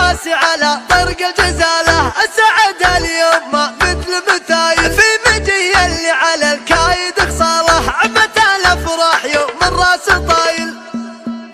راسي على طرق الجزالة، السعادة اليوم ما مثل مثايل، في مجي اللي على الكايد خصاله، عمت الافراح يوم الراس طايل.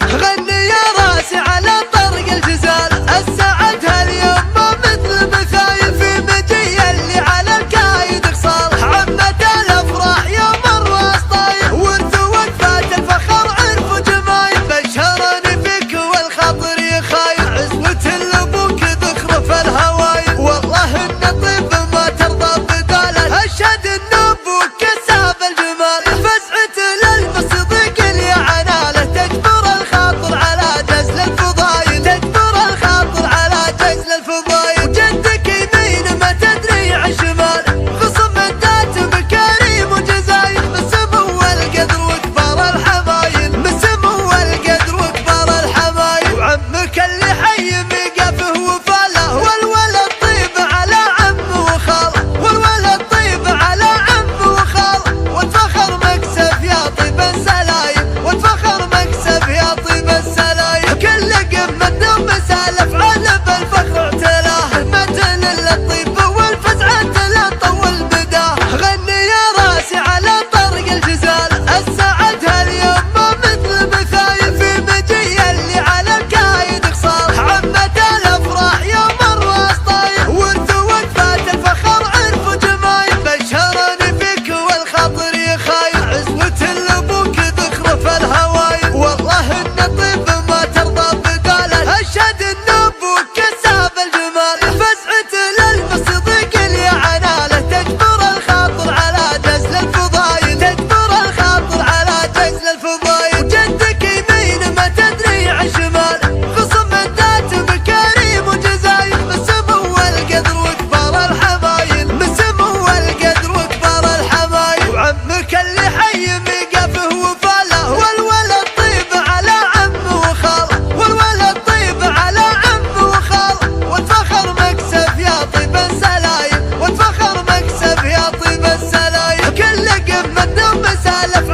غني يا راسي على طرق الجزالة، السعادة اليوم ما مثل مثايل، في مجي اللي على الكايد خصاله، عمت الافراح يوم الراس طايل. ورث وقفات الفخر عرف وجمايل، بشرني فيك والخاطر يخايل، عزوة الابوك ذخرف الهوايل، والله ان طيب ما ترضى بداله، اشهد ان ابوك كساب الجمال، فزعة للمصديق اللي عناله، تجبر الخاطر على جزل الفضايل، تجبر الخاطر على جزل الفضايل. وجدك يمين ما تدري عالشمال، خصم الذات بكريم وجزايل، من سمو القدر وكبار الحمايل، من سمو القدر وكبار الحمايل. وعمك اللي حي ميقفه وفاله، والولد طيب على عمه وخاله، والولد طيب على عمه وخاله، وتفخر مكسب يا طيب السلايم، وتفخر مكسب يا طيب السلايم. كل قمة دوم سالف على بالفخر اعتلاه، متن للطيب والفزعة لا طول بداه. غني يا راسي على طرق الجزالة، السعادة اليوم ما مثل مثايل، في مجي اللي على الكايد خصاله، عمت الافراح يوم الراس طايل. ورث وقفات الفخر عرف وجمايل، بشرني فيك والخاطر يخايل، عزوة الابوك ذخرف الهوايل، والله ان طيب ما ترضى بداله، اشهد ان ابوك كساب الجمال، فزعة للمصديق اللي عناله، تجبر الخاطر على جزل الفضايل، تجبر الخاطر على جزل الفضايل. وجدك يمين ما تدري عالشمال، خصم الذات بكريم وجزايل، من سمو القدر وكبار الحمايل، من سمو القدر وكبار الحمايل. وعمك اللي حي ميقفه وفاله، والولد طيب على عمه وخاله، والولد طيب على عمه وخاله، وتفخر مكسب يا طيب السلايم، وتفخر مكسب يا طيب السلايم. كل قمة دوم سالف